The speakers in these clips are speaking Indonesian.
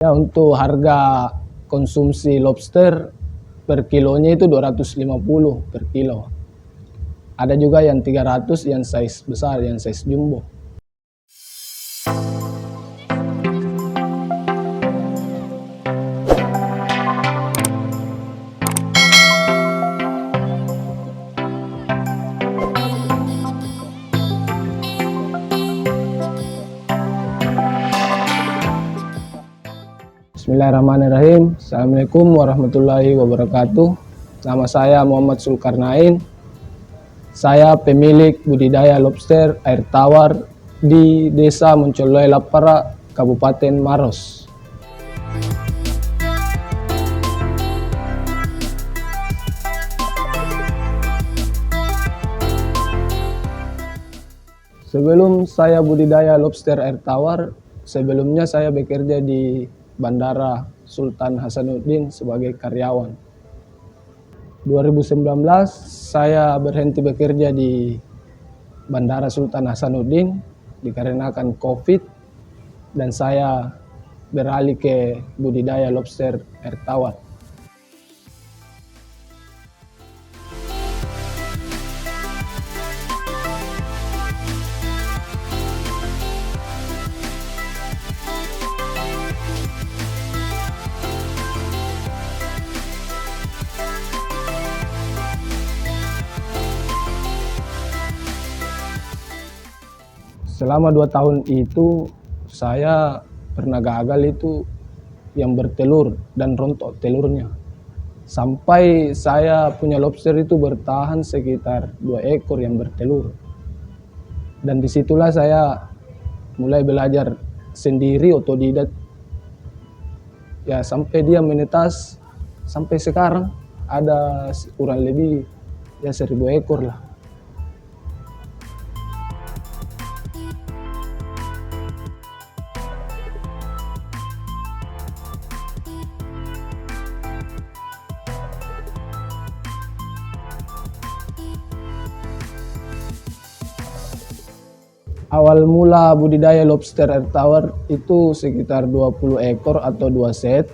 Ya, untuk harga konsumsi lobster per kilonya itu 250 per kilo. Ada juga yang 300 yang size besar, yang size jumbo. Bismillahirrahmanirrahim. Assalamualaikum warahmatullahi wabarakatuh. Nama saya Muhammad Zulkarnain. Saya pemilik budidaya lobster air tawar di Desa Moncolloy Lapara, Kabupaten Maros. Sebelum saya budidaya lobster air tawar, sebelumnya saya bekerja di Bandara Sultan Hasanuddin sebagai karyawan. 2019 saya berhenti bekerja di Bandara Sultan Hasanuddin dikarenakan COVID dan saya beralih ke budidaya lobster air tawar. Selama 2 tahun itu saya pernah gagal itu yang bertelur dan rontok telurnya. Sampai saya punya lobster itu bertahan sekitar 2 ekor yang bertelur. Dan disitulah saya mulai belajar sendiri otodidak. Ya, sampai dia menetas sampai sekarang ada kurang lebih ya 1000 ekor lah. Awal mula budidaya lobster air tawar itu sekitar 20 ekor atau 2 set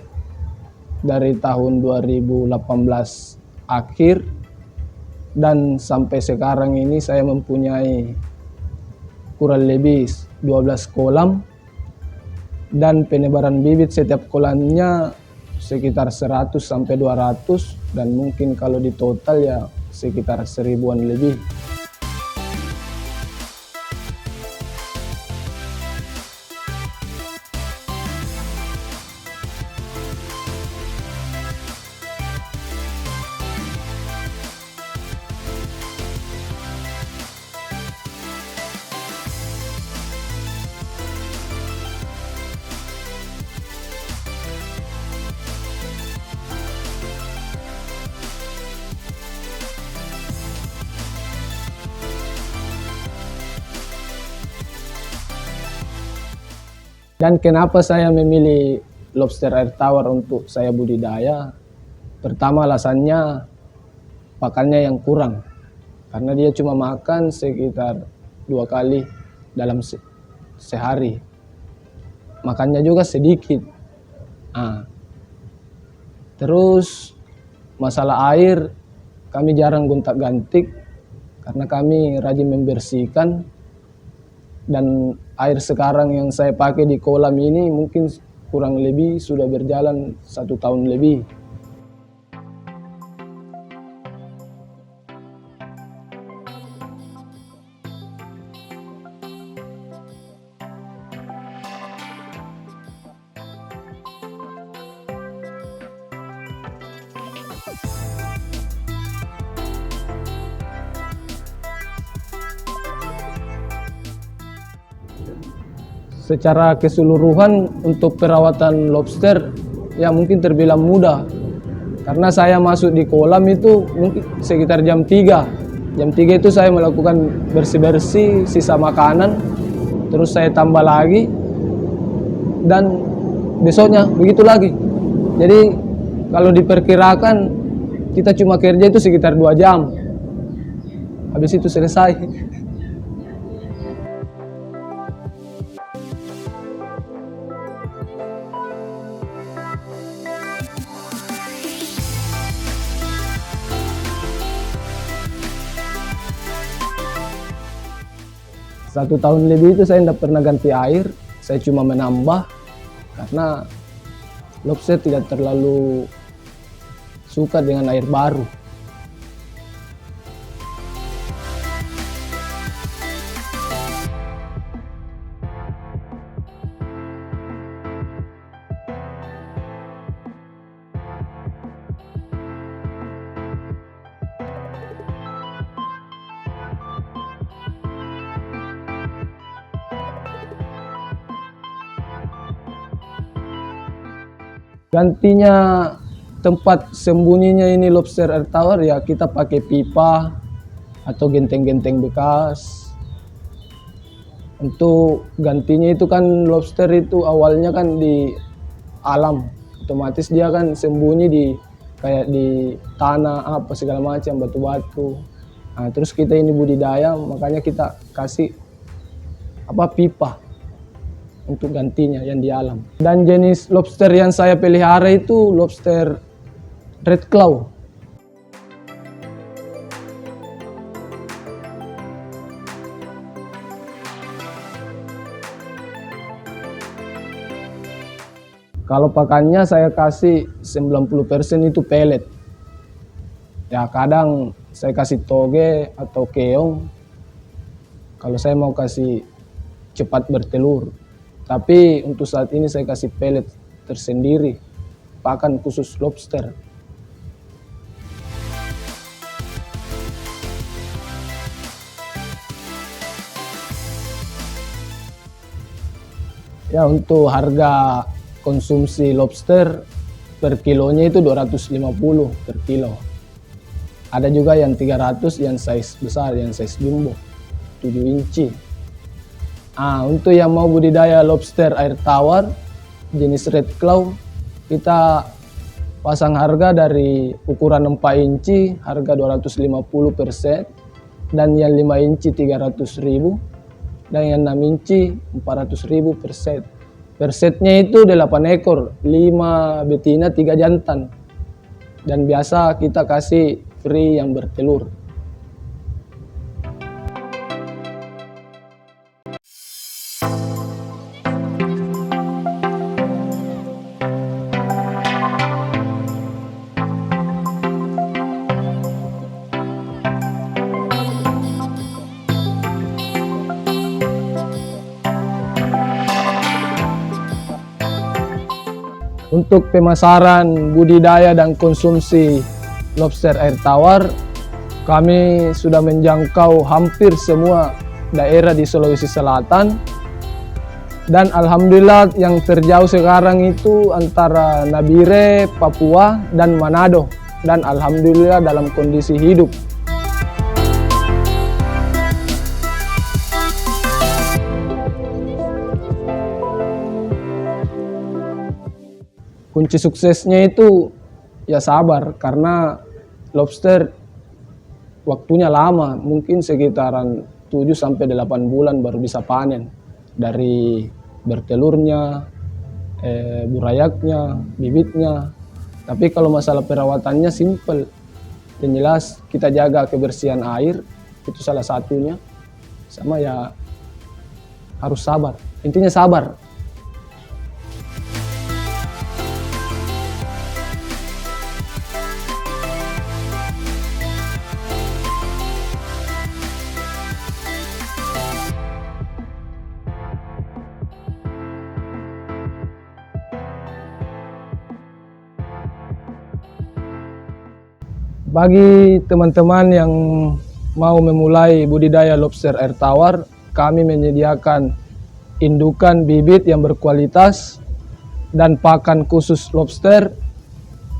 dari tahun 2018 akhir, dan sampai sekarang ini saya mempunyai kurang lebih 12 kolam dan penebaran bibit setiap kolamnya sekitar 100 sampai 200, dan mungkin kalau di total ya sekitar 1000-an lebih. Dan kenapa saya memilih lobster air tawar untuk saya budidaya? Pertama, alasannya pakannya yang kurang, karena dia cuma makan sekitar 2 kali dalam sehari. Makannya juga sedikit. Terus masalah air, kami jarang gonta-gantik karena kami rajin membersihkan. Dan air sekarang yang saya pakai di kolam ini mungkin kurang lebih sudah berjalan 1 tahun lebih. Secara keseluruhan untuk perawatan lobster ya mungkin terbilang mudah, karena saya masuk di kolam itu mungkin sekitar jam 3. Jam 3 itu saya melakukan bersih-bersih sisa makanan, terus saya tambah lagi, dan besoknya begitu lagi. Jadi kalau diperkirakan kita cuma kerja itu sekitar 2 jam, habis itu selesai. 1 tahun lebih itu saya tidak pernah ganti air, saya cuma menambah karena lobster tidak terlalu suka dengan air baru. Gantinya tempat sembunyinya ini lobster air tawar ya kita pakai pipa atau genteng-genteng bekas. Untuk gantinya itu kan lobster itu awalnya kan di alam, otomatis dia kan sembunyi di kayak di tanah apa segala macam, batu-batu. Nah, terus kita ini budidaya makanya kita kasih pipa untuk gantinya yang di alam. Dan jenis lobster yang saya pelihara itu lobster red claw. Kalau pakannya saya kasih 90% itu pelet. Ya kadang saya kasih toge atau keong kalau saya mau kasih cepat bertelur. Tapi untuk saat ini saya kasih pelet tersendiri, pakan khusus lobster. Ya untuk harga konsumsi lobster per kilonya itu 250 per kilo. Ada juga yang 300 yang size besar, yang size jumbo, 7 inci. Untuk yang mau budidaya lobster air tawar jenis red claw, kita pasang harga dari ukuran 4 inci harga 250 per set, dan yang 5 inci 300.000, dan yang 6 inci 400.000 per set. Per setnya itu 8 ekor, 5 betina 3 jantan, dan biasa kita kasih free yang bertelur. Untuk pemasaran, budidaya, dan konsumsi lobster air tawar, kami sudah menjangkau hampir semua daerah di Sulawesi Selatan. Dan alhamdulillah yang terjauh sekarang itu antara Nabire, Papua, dan Manado. Dan alhamdulillah dalam kondisi hidup. Kunci suksesnya itu ya sabar, karena lobster waktunya lama, mungkin sekitaran 7-8 bulan baru bisa panen. Dari bertelurnya, burayaknya, bibitnya. Tapi kalau masalah perawatannya simple. Yang jelas kita jaga kebersihan air, itu salah satunya. Sama ya harus sabar, intinya sabar. Bagi teman-teman yang mau memulai budidaya lobster air tawar, kami menyediakan indukan bibit yang berkualitas dan pakan khusus lobster,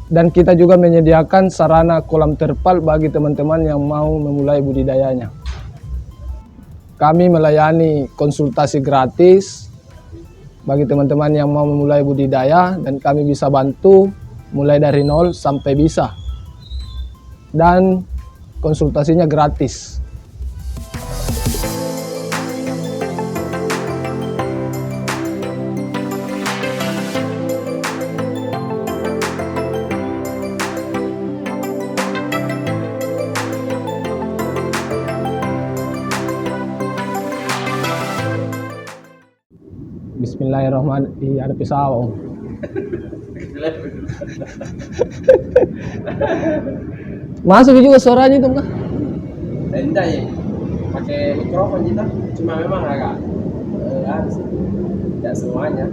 dan kita juga menyediakan sarana kolam terpal bagi teman-teman yang mau memulai budidayanya. Kami melayani konsultasi gratis bagi teman-teman yang mau memulai budidaya, dan kami bisa bantu mulai dari nol sampai bisa. Dan konsultasinya gratis. Bismillahirrahmanirrahim. Iya, ada pisau. Masuk juga suaranya itu kah? Tidak ya, pakai mikrofon kita, cuma memang agak harus tidak semuanya.